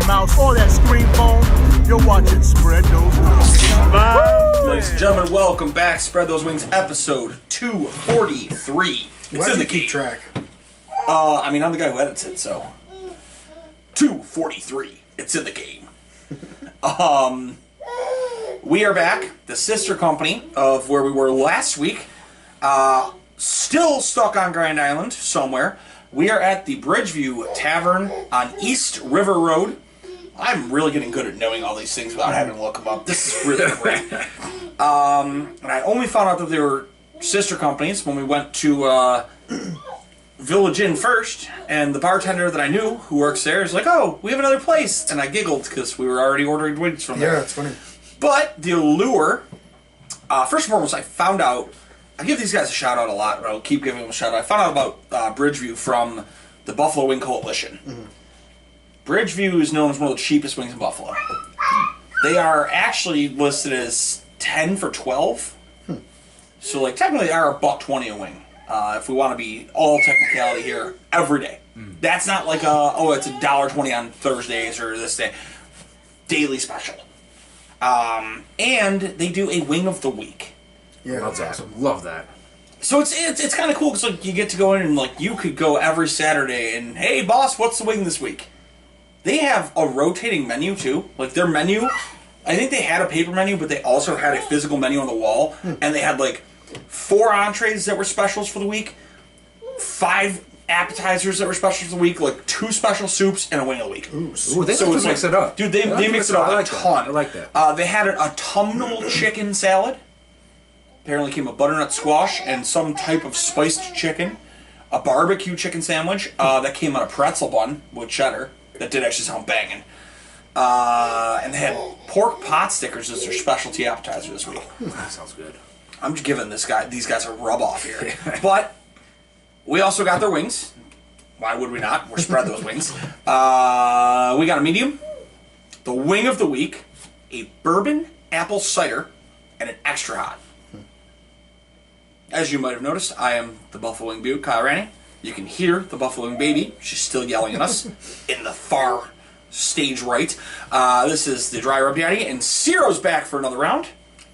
mouse, or that screen phone, you're watching Spread Those Wings. Ladies and gentlemen, welcome back. Spread Those Wings, episode 243. Why do you keep track? I'm the guy who edits it, so 243. It's in the game. We are back, the sister company of where we were last week. Still stuck on Grand Island somewhere. We are at the Bridgeview Tavern on East River Road. I'm really getting good at knowing all these things without having to look them up. This is really great. And I only found out that they were sister companies when we went to Village Inn first, and the bartender that I knew who works there is like, "Oh, we have another place," and I giggled because we were already ordering wings from there. Yeah, it's funny. But the allure, first and foremost, I found out. I give these guys a shout out a lot, but I'll keep giving them a shout out. I found out about Bridgeview from the Buffalo Wing Coalition. Mm-hmm. Bridgeview is known as one of the cheapest wings in Buffalo. They are actually listed as 10 for $12. So, like, technically they are $1.20 a wing. If we want to be all technicality here every day. That's not like it's $1.20 on Thursdays or this day. Daily special. And they do a wing of the week. Yeah, Love that. Awesome. Love that. So it's kind of cool because like you get to go in and like you could go every Saturday and hey boss, what's the wing this week? They have a rotating menu too. Like their menu, I think they had a paper menu, but they also had a physical menu on the wall, and they had like 4 entrees that were specials for the week, 5 appetizers that were specials for the week, like 2 special soups and a wing of the week. Ooh, they so like to mix it up. Dude, they mix it up a ton. I like that. They had an autumnal chicken salad. Apparently came with butternut squash and some type of spiced chicken. A barbecue chicken sandwich that came on a pretzel bun with cheddar. That did actually sound banging. And they had pork pot stickers as their specialty appetizer this week. That sounds good. I'm just giving these guys a rub off here. But we also got their wings. Why would we not? We're spread those wings. We got a medium, the wing of the week, a bourbon apple cider, and an extra hot. As you might have noticed, I am the Buffalo Wing Butte, Kyle Ranny. You can hear the Buffalo Wing baby. She's still yelling at us in the far stage right. This is the Dry Rub Daddy, and Ciro's back for another round.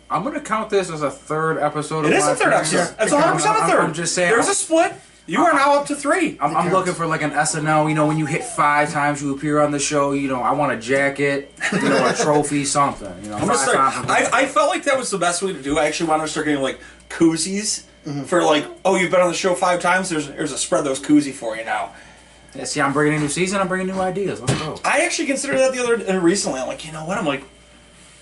I'm going to count this as a third episode It is a third episode. It's 100% a third. I'm just saying. There's a split. You are now up to 3. I'm looking for like an SNL, when you hit 5 times you appear on the show, I want a jacket, a trophy, something. I'm gonna start, I felt like that was the best way to do it. I actually wanted to start getting like koozies for like, oh, you've been on the show 5 times, there's a Spread Those koozie for you now. Yeah, see, I'm bringing a new season, I'm bringing new ideas. Let's go. I actually considered that recently. I'm like, you know what? I'm like,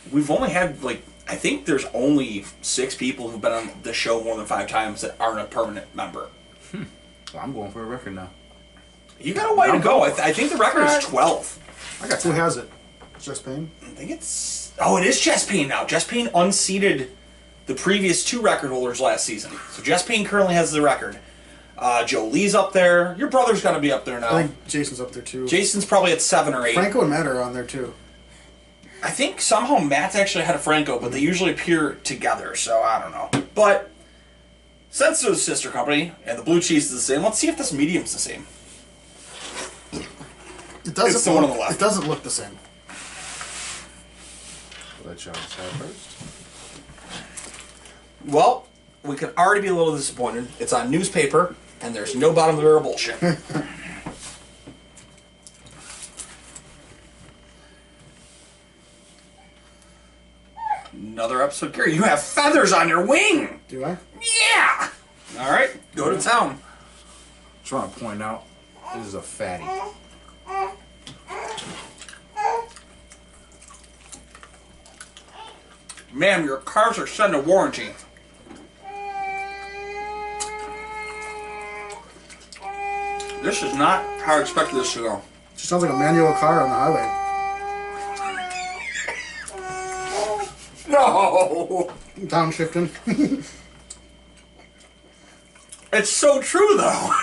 we've only had like, I think there's only 6 people who've been on the show more than 5 times that aren't a permanent member. Well, I'm going for a record now. You got a way to go. I think the record is 12. I got who has it? Just Payne? I think it's... Oh, it is Jess Payne now. Jess Payne unseated the previous 2 record holders last season. So Jess Payne currently has the record. Joe Lee's up there. Your brother's got to be up there now. I think Jason's up there too. Jason's probably at 7 or 8. Franco and Matt are on there too. I think somehow Matt's actually ahead of Franco, but they usually appear together, so I don't know. But... since they're the sister company, and the blue cheese is the same, let's see if this medium's the same. It doesn't. It's the one on the left. It doesn't look the same. Let y'all decide first. Well, we can already be a little disappointed. It's on newspaper, and there's no bottom of the barrel bullshit. Another episode. Gary, you have feathers on your wing! Do I? Yeah! Alright, go to town. Just want to point out, this is a fatty. Ma'am, your cars are under warranty. This is not how I expected this to go. It just sounds like a manual car on the highway. No! Downshifting. It's so true, though.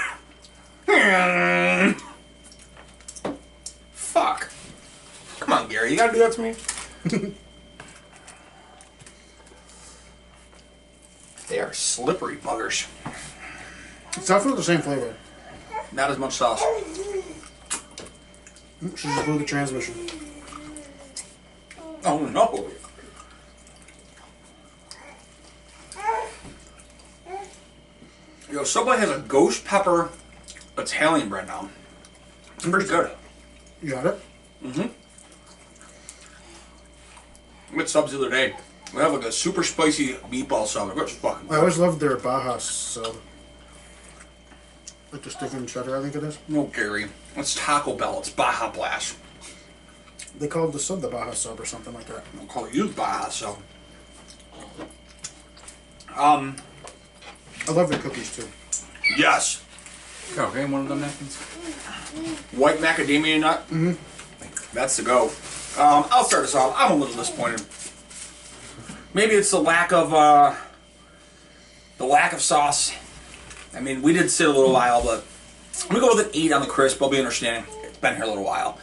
Fuck. Come on, Gary. You gotta do that to me? They are slippery buggers. It's definitely the same flavor. Not as much sauce. She just blew the transmission. Oh no. Yo, Subway has a ghost pepper Italian bread now. It's pretty good. You got it? Mm-hmm. I got subs the other day. We have like a super spicy meatball sub. It's fucking I good. always loved their Baja sub. Like the stick and cheddar, I think it is. No, Gary. It's Taco Bell. It's Baja Blast. They called the sub the Baja sub or something like that. I'll call you Baja sub. I love their cookies too. Yes. Okay, one of them napkins. White macadamia nut. Mm-hmm. That's the go. I'll start us off. I'm a little disappointed. Maybe it's the lack of sauce. I mean, we did sit a little while, but I'm gonna go with an 8 on the crisp. I'll be understanding. It's been here a little while.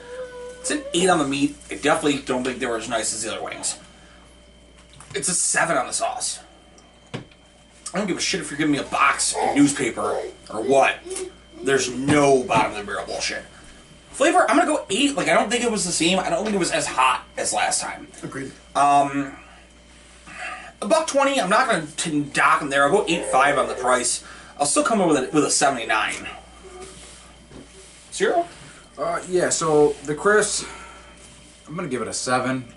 It's an 8 on the meat. I definitely don't think they were as nice as the other wings. It's a 7 on the sauce. I don't give a shit if you're giving me a box of newspaper or what. There's no bottom of the barrel bullshit. Flavor, I'm gonna go 8. Like, I don't think it was the same. I don't think it was as hot as last time. Agreed. $1.20. I'm not gonna dock them there. I'll go 8.5 on the price. I'll still come in with a 79. Ciro? Yeah, so the crisp, I'm going to give it a 7.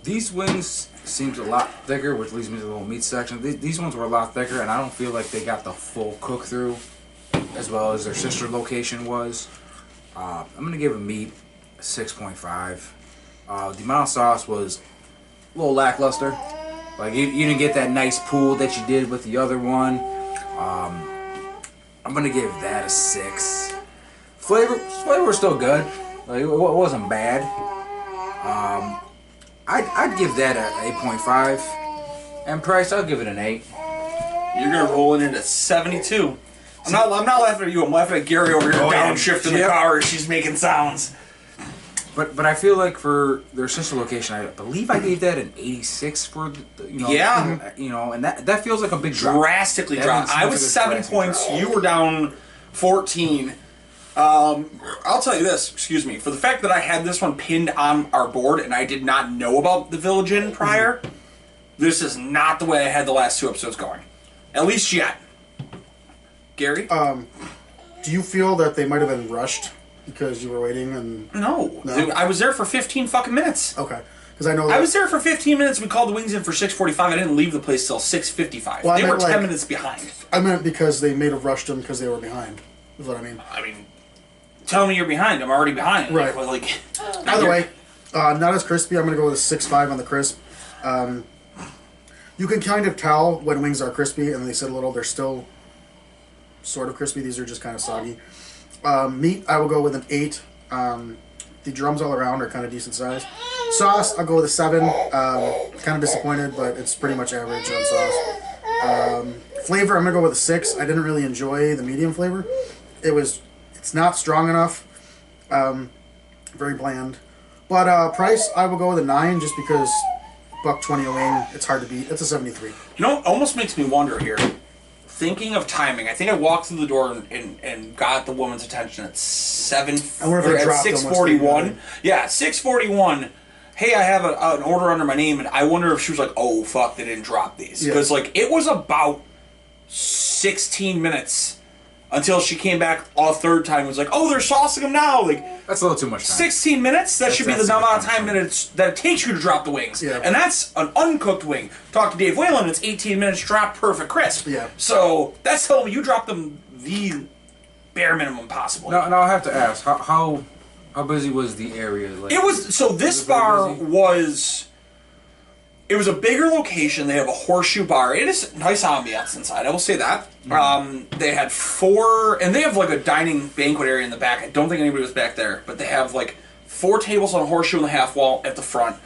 These wings seems a lot thicker, which leads me to the little meat section. These ones were a lot thicker, and I don't feel like they got the full cook through as well as their sister location was. I'm going to give a meat a 6.5. The amount of sauce was a little lackluster. Like, you didn't get that nice pool that you did with the other one. I'm going to give that a 6. Flavor was still good. Like, it wasn't bad. I'd give that a 8.5. And price, I'll give it an 8. You're gonna roll it into 72. I'm not laughing at you. I'm laughing at Gary over here downshifting the car as she's making sounds. But I feel like for their sister location, I believe I gave that an 86 for Yeah. And that feels like a big drop. Drastically dropped. I was 7 points. Drop. You were down 14. I'll tell you this, excuse me, for the fact that I had this one pinned on our board and I did not know about the Village Inn prior, this is not the way I had the last 2 episodes going. At least yet. Gary? Do you feel that they might have been rushed because you were waiting and... No. No? Dude, I was there for 15 fucking minutes. Okay. Because I know I was there for 15 minutes. We called the wings in for 6:45. I didn't leave the place till 6:55. Well, I they were meant, 10 minutes behind. I meant because they may have rushed them because they were behind. Is what I mean. I mean, tell me you're behind. I'm already behind. Right. Like Either way, not as crispy. I'm going to go with a 6.5 on the crisp. You can kind of tell when wings are crispy and they sit a little. They're still sort of crispy. These are just kind of soggy. Meat, I will go with an 8. The drums all around are kind of decent size. Sauce, I'll go with a 7. Kind of disappointed, but it's pretty much average on sauce. Flavor, I'm going to go with a 6. I didn't really enjoy the medium flavor. It's not strong enough. Very bland. But price, I will go with a 9 just because $1.20 a wing, it's hard to beat. It's a 73. You know, it almost makes me wonder here. Thinking of timing, I think I walked through the door and got the woman's attention at 6:41. Yeah, 6:41. Hey, I have an order under my name, and I wonder if she was like, "Oh fuck, they didn't drop these," because like it was about 16 minutes until she came back a third time and was like, "Oh, they're saucing them now." Like That's a little too much time. 16 minutes? That should be the amount of time that it takes you to drop the wings. Yeah. And that's an uncooked wing. Talk to Dave Whalen, it's 18 minutes drop, perfect crisp. Yeah. So that's telling me you dropped them the bare minimum possible. Now I have to ask, how busy was the area? Like, It was, so this bar was, it was a bigger location. They have a horseshoe bar. It is nice ambiance inside, I will say that. They had 4, and they have like a dining banquet area in the back. I don't think anybody was back there, but they have like 4 tables on a horseshoe in the half wall at the front.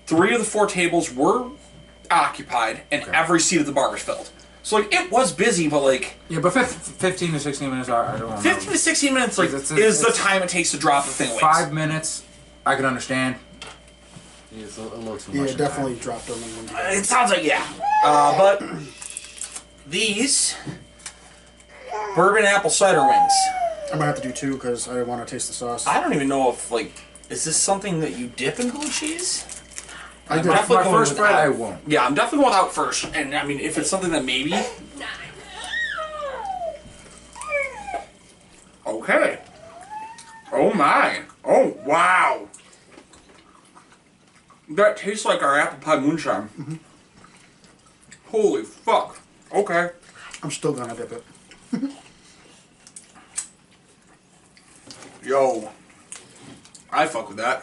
3 of the 4 tables were occupied, and every seat at the bar was filled. So like it was busy, but like yeah, but 15 to 16 minutes, I don't know. 15 to 16 minutes like It's is the time it takes to drop the thing away. 5 minutes, I can understand. It's a little too much. Yeah, definitely dropped them. In one It sounds like, yeah. But these bourbon apple cider wings. I might have to do 2 because I want to taste the sauce. I don't even know if, like, is this something that you dip in blue cheese? I I'm did. definitely My going first bite, without. I won't. Yeah, I'm definitely going out first. And, I mean, if it's something that maybe... Okay. Oh, my. Oh, wow. That tastes like our apple pie moonshine. Mm-hmm. Holy fuck. Okay. I'm still gonna dip it. Yo. I fuck with that.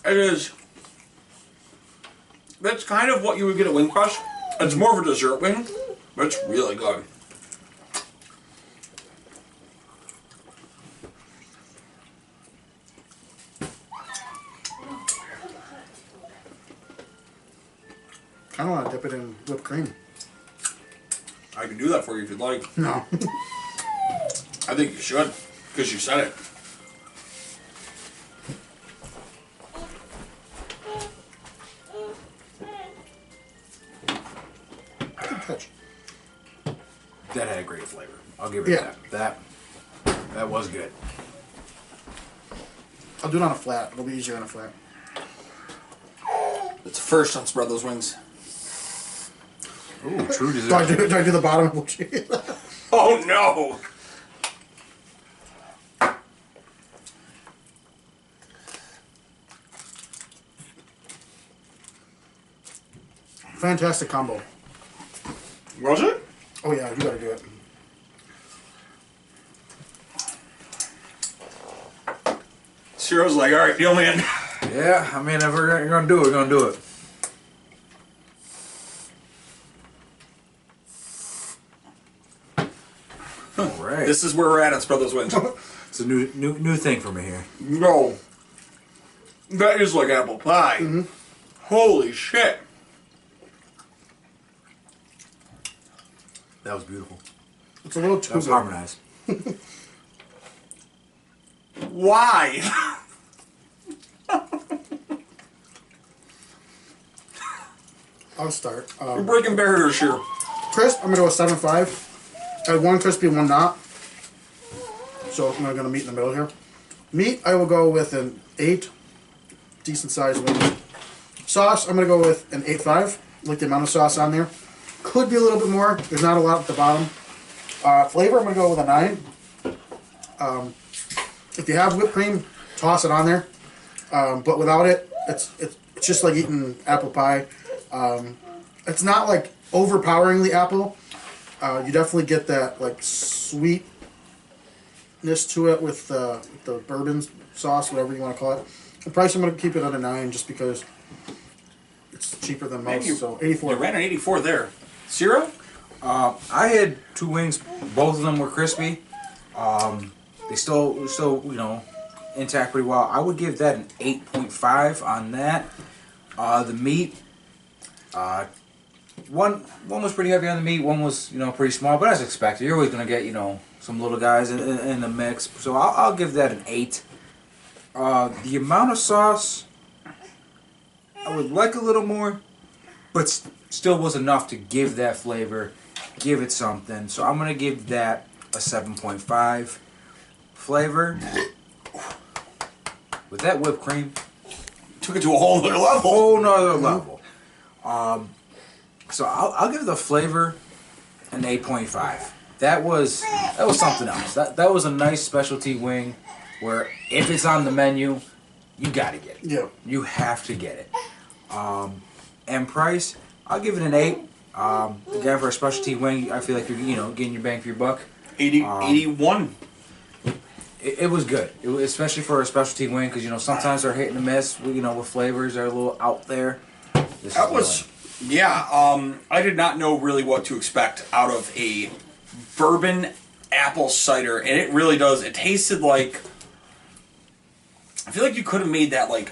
It is. That's kind of what you would get at Wing Crush. It's more of a dessert wing, but it's really good. I don't want to dip it in whipped cream. I can do that for you if you'd like. No. I think you should, because you said it. Good catch. That had a great flavor. I'll give it that. That was good. I'll do it on a flat. It'll be easier on a flat. It's first on Spread Those Wings. Ooh, true dessert. Do I do the bottom of the cheese? Oh no! Fantastic combo. Was it? Oh yeah, you gotta do it. Ciro's like, alright, deal man. Yeah, I mean, if we're gonna do it, we're gonna do it. All right. This is where we're at on Spread Those Wings. It's a new thing for me here. No. That is like apple pie. Holy shit. That was beautiful. It's a little That too was good. harmonized. Why? I'll start. We're breaking barriers here. Crisp, I'm gonna go with 7.5. I had one crispy, one not. So I'm gonna meet in the middle here. Meat, I will go with an 8. Decent sized wing. Sauce, I'm gonna go with an 8.5. Like the amount of sauce on there. Could be a little bit more. There's not a lot at the bottom. Flavor, I'm gonna go with a 9. If you have whipped cream, toss it on there. But without it, it's just like eating apple pie. It's not like overpoweringly apple. You definitely get that like sweetness to it with the bourbon sauce, whatever you want to call it. The price, I'm going to keep it under 9 just because it's cheaper than most. So 84. You ran an 84 there. Ciro? I had 2 wings. Both of them were crispy. They still you know, intact pretty well. I would give that an 8.5 on that. The meat, one was pretty heavy on the meat. One was, you know, pretty small, but as expected, you're always gonna get, you know, some little guys in the mix. So I'll give that an 8. The amount of sauce, I would like a little more, but still was enough to give that flavor, give it something. So I'm gonna give that a 7.5. Flavor with that whipped cream, Took it to a whole other level. whole nother level. So I'll give the flavor an 8.5. That was something else. That was a nice specialty wing where if it's on the menu, you gotta get it. Yeah. You have to get it. And price, I'll give it an 8. Again, for a specialty wing, I feel like you're, you know, getting your bang for your buck. 81. It was good, especially for a specialty wing, because, you know, sometimes they're hit and miss. You know, with flavors they're a little out there. That was, yeah. I did not know really what to expect out of a bourbon apple cider, and it really does. It tasted like, I feel like you could have made that like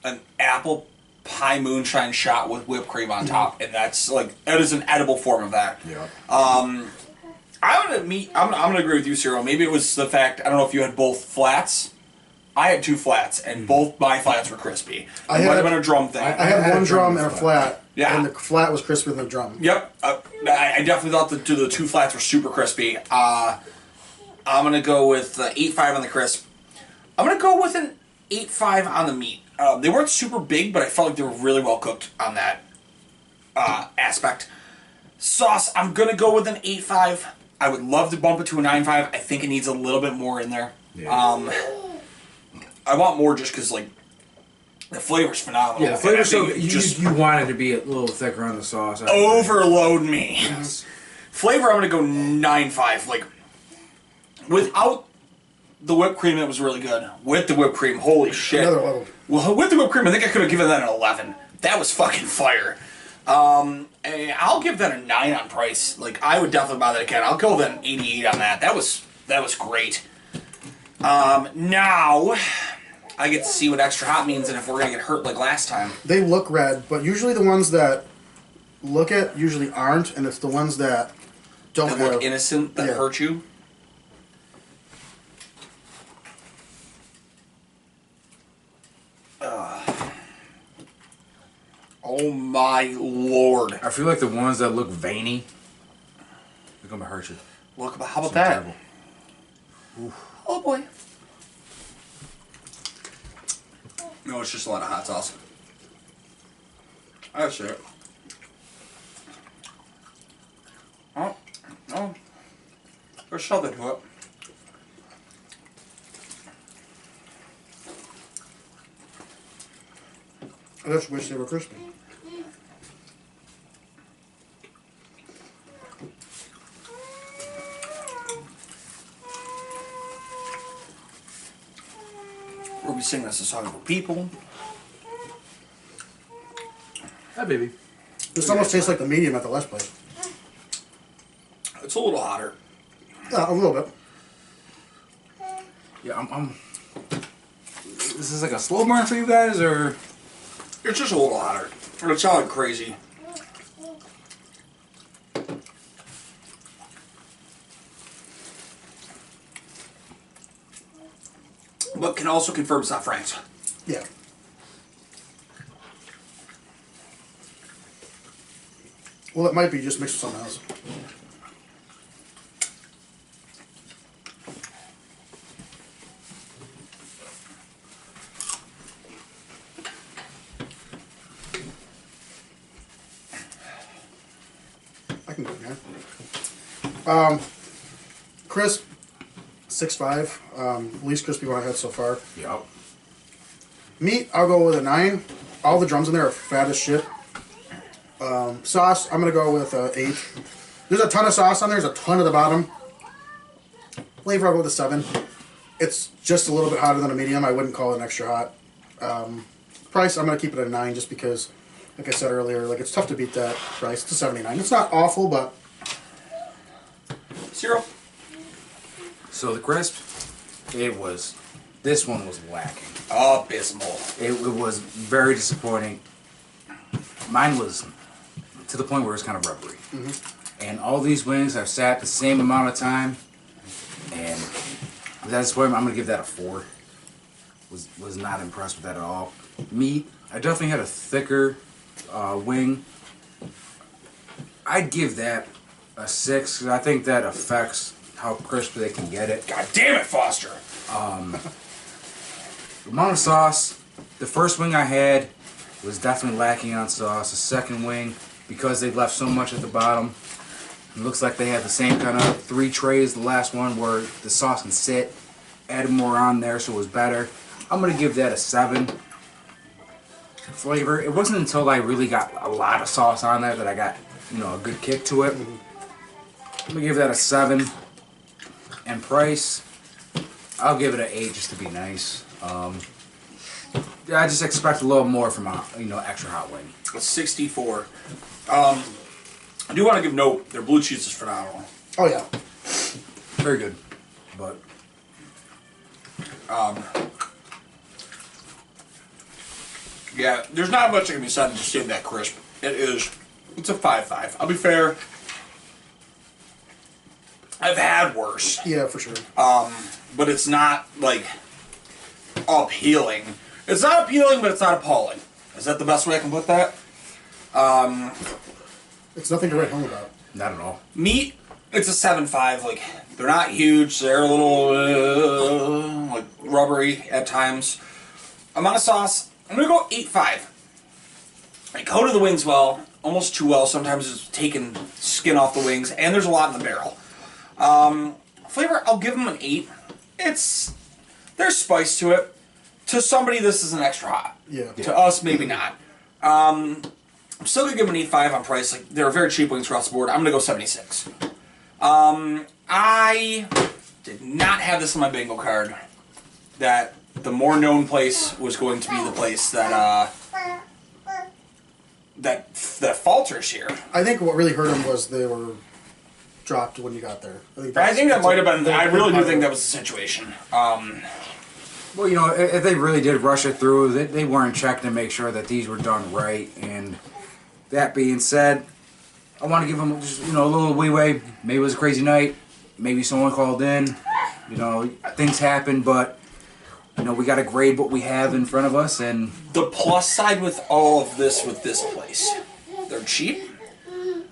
an apple pie moonshine shot with whipped cream on top, and that's like, that is an edible form of that. Yeah. I'm gonna agree with you, Ciro. Maybe it was the fact, I don't know if you had both flats. I had 2 flats, and both my flats were crispy. It might have been a drum thing. I had one drum and a flat, Yeah. And the flat was crispier than the drum. Yep. I definitely thought the two flats were super crispy. I'm going to go with 8.5 on the crisp. I'm going to go with an 8.5 on the meat. They weren't super big, but I felt like they were really well cooked on that aspect. Sauce, I'm going to go with an 8.5. I would love to bump it to a 9.5. I think it needs a little bit more in there. Yeah. I want more just because, like, the flavor's phenomenal. Yeah, the flavor's so And I think you want it to be a little thicker on the sauce. overload me. Yes. Flavor, I'm going to go 9.5. Like, without the whipped cream, it was really good. With the whipped cream, holy shit. Another level. Well, with the whipped cream, I think I could have given that an 11. That was fucking fire. And I'll give that a 9 on price. Like, I would definitely buy that again. I'll go with an 88 on that. That was great. Now, I get to see what extra hot means and if we're going to get hurt like last time. They look red, but usually the ones that look it usually aren't, and it's the ones that don't That have... look innocent, that Yeah. hurt you. Oh my lord. I feel like the ones that look veiny, they're gonna hurt you. Look, how about So that? terrible. Oh boy. No, it's just a lot of hot sauce. That's it. Oh. There's something to it. I just wish they were crispy. We'll be singing us a song for people. Hi, baby. This almost tastes like the medium at the last place. It's a little hotter. Yeah, a little bit. Yeah, I'm. This is like a slow burn for you guys, or It's just a little hotter. It's not like crazy. But can also confirm it's not Frank's. Yeah. Well, it might be just mixed with something else. I can go again. Crisp, 6.5. Least crispy one I had so far. yep. Meat, I'll go with a 9. All the drums in there are fat as shit. Sauce, I'm going to go with 8. There's a ton of sauce on there. There's a ton at the bottom. Flavor, I'll go with a 7. It's just a little bit hotter than a medium. I wouldn't call it an extra hot. Price, I'm going to keep it at a 9 just because, like I said earlier, like it's tough to beat that price. It's a 79. It's not awful, but... Ciro? So the crisp, this one was lacking. Abysmal. It was very disappointing. Mine was to the point where it's kind of rubbery. And all these wings have sat the same amount of time. And that's why I'm going to give that a 4. Was not impressed with that at all. Meat, I definitely had a thicker wing. I'd give that a 6 because I think that affects how crispy they can get it. God damn it, Foster. The amount of sauce, the first wing I had was definitely lacking on sauce. The second wing, because they left so much at the bottom, it looks like they had the same kind of 3 trays, the last one, where the sauce can sit. Added more on there, so it was better. I'm going to give that a 7. Flavor, it wasn't until I really got a lot of sauce on there that I got, a good kick to it. I'm going to give that a 7. And price, I'll give it an 8 just to be nice. I just expect a little more from a extra hot wing. A 64. I do want to give note, their blue cheese is phenomenal. Oh, yeah. Very good, but Yeah, there's not much that can be said to save that crisp. It's a 5.5. I'll be fair. I've had worse. Yeah, for sure. But it's not, like, appealing. It's not appealing, but it's not appalling. Is that the best way I can put that? It's nothing to write home about. Not at all. Meat, it's a 7.5. Like, they're not huge. They're a little like rubbery at times. Amount of sauce, I'm gonna go 8.5. I coated the wings well, almost too well. Sometimes it's taking skin off the wings, and there's a lot in the barrel. Flavor, I'll give them an 8. There's spice to it. To somebody, this is an extra hot. Yeah. To us, maybe not. I'm still gonna give them an 8.5 on price. Like, they're very cheap wings across the board. I'm gonna go 76. I did not have this on my bingo card. That the more known place was going to be the place that that falters here. I think what really hurt them was they were dropped when you got there. I think that might have been. I really do think that was the situation. Well, you know, if they really did rush it through, they weren't checking to make sure that these were done right. And that being said, I want to give them just, you know, a little leeway. Maybe it was a crazy night. Maybe someone called in. You know, things happen, but you know, we got to grade what we have in front of us. And the plus side with all of this, with this place, they're cheap.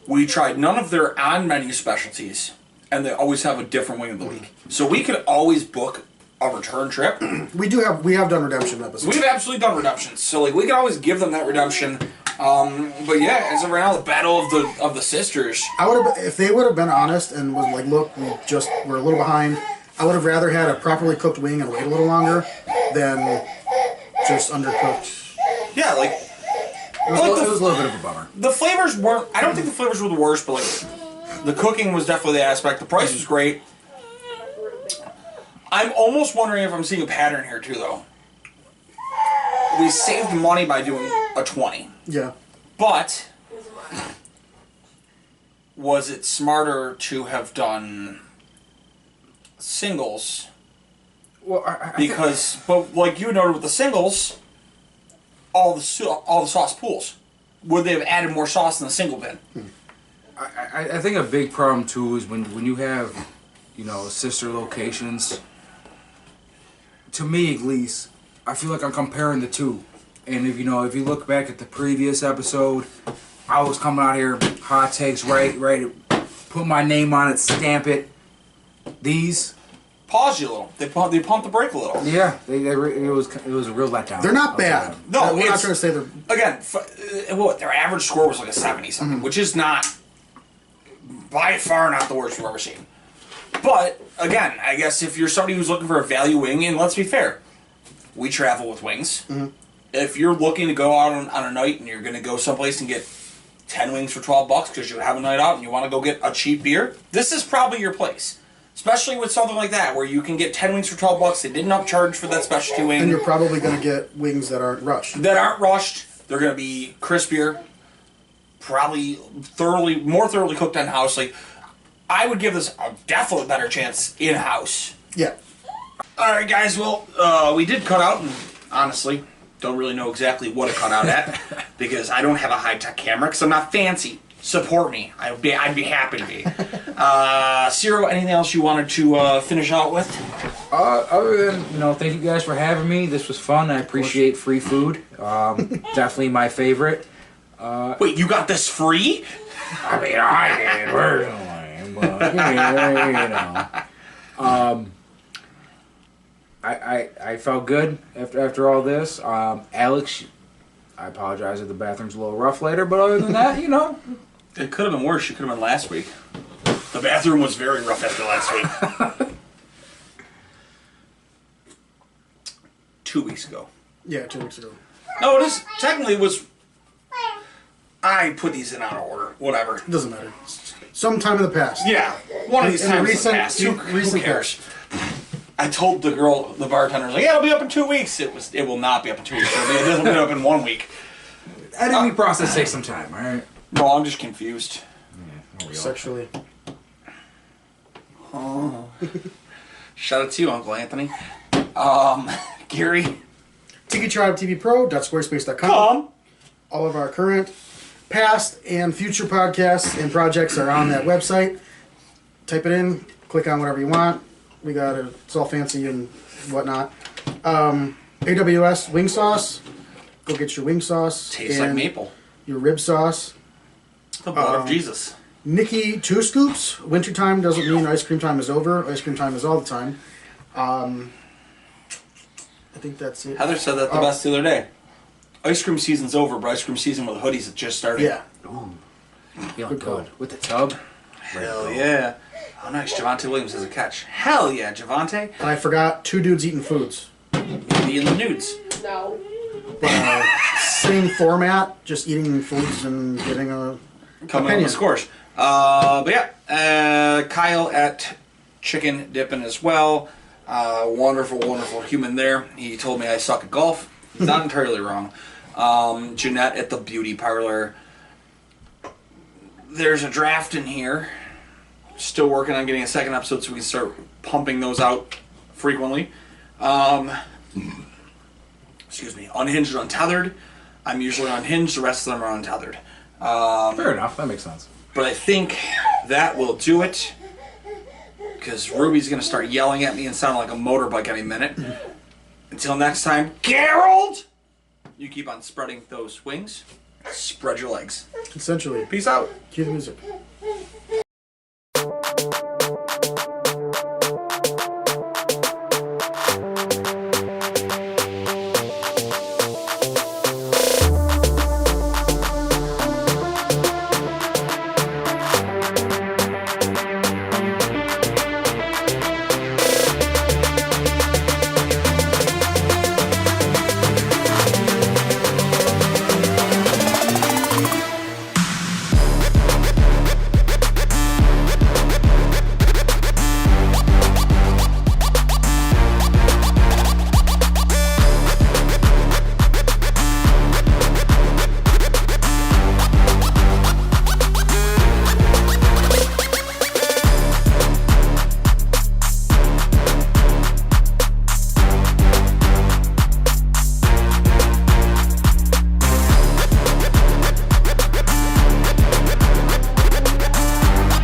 We tried none of their on-menu specialties, and they always have a different wing of the week. So we could always book a return trip. We have done redemption episodes. We've absolutely done redemptions. So like we can always give them that redemption. But yeah, as of right now, the battle of the sisters. I would have, if they would have been honest and was like, look, we're a little behind. I would have rather had a properly cooked wing and wait a little longer than just undercooked. Yeah, like it was a little bit of a bummer. The flavors weren't. I don't think the flavors were the worst, but like the cooking was definitely the aspect. The price was great. I'm almost wondering if I'm seeing a pattern here too, though. We saved money by doing a 20. Yeah. But was it smarter to have done singles? Well, but like you noted with the singles, all the sauce pools. Would they have added more sauce in the single bin? I think a big problem too is when you have, you know, sister locations. To me, at least, I feel like I'm comparing the two. And if you look back at the previous episode, I was coming out here, hot takes, right, put my name on it, stamp it. These pause you a little. They pumped the brake a little. Yeah, it was a real letdown. They're not bad. No, we're not trying to say they're again. Their average score was like a 70-something, which is not by far not the worst we've ever seen. But again, I guess if you're somebody who's looking for a value wing, and let's be fair, we travel with wings. Mm-hmm. If you're looking to go out on a night and you're going to go someplace and get 10 wings for $12 because you have a night out and you want to go get a cheap beer, this is probably your place. Especially with something like that, where you can get 10 wings for $12. They didn't upcharge for that specialty wing. And you're probably going to get wings that aren't rushed. They're going to be crispier, probably more thoroughly cooked on house. Like, I would give this a definitely better chance in house. Yeah. All right, guys. Well, we did cut out, and honestly, don't really know exactly what it cut out at because I don't have a high-tech camera because I'm not fancy. Support me. I'd be happy to be. Ciro, anything else you wanted to finish out with? Other than, thank you guys for having me. This was fun. I appreciate free food. Definitely my favorite. Wait, you got this free? I mean, I did personally, but I felt good after all this. Alex, I apologize if the bathroom's a little rough later, but other than that, It could have been worse. It could have been last week. The bathroom was very rough after last week. 2 weeks ago. Yeah, 2 weeks ago. No, it is. Technically, it was. I put these in out of order. Whatever. It doesn't matter. Sometime in the past. Yeah. One of these In the times in the past. Who cares? I told the bartender, like, yeah, it'll be up in 2 weeks. It will not be up in 2 weeks. It'll be up in 1 week. Editing process takes some time, all right? No, I'm just confused. Yeah, Sexually. Oh. Shout out to you, Uncle Anthony. Gary. TikiTribeTVPro.squarespace.com. Come. All of our current, past, and future podcasts and projects are on that website. Type it in, click on whatever you want. We got it. It's all fancy and whatnot. AWS wing sauce. Go get your wing sauce. Tastes like maple. your rib sauce. The blood of Jesus. Nikki, 2 scoops. Wintertime doesn't mean ice cream time is over. Ice cream time is all the time. I think that's it. Heather said that the best the other day. Ice cream season's over, but ice cream season with hoodies is just started. Yeah. Feeling Good call. good. With the tub. Hell yeah. Oh, nice. Javante Williams has a catch. Hell yeah, Javante. And I forgot 2 dudes eating foods. Be in the nudes. No. Same format, just eating foods and getting a Coming on opinion. the scores. But yeah, Kyle at Chicken Dippin' as well. Wonderful, wonderful human there. He told me I suck at golf. He's not entirely wrong. Jeanette at the beauty parlor. There's a draft in here. Still working on getting a second episode so we can start pumping those out frequently. Excuse me. Unhinged and Untethered. I'm usually unhinged. The rest of them are untethered. Fair enough. That makes sense. But I think that will do it. Because Ruby's going to start yelling at me and sound like a motorbike any minute. Until next time, Gerald! You keep on spreading those wings. Spread your legs. Essentially. Peace out. Cue the music.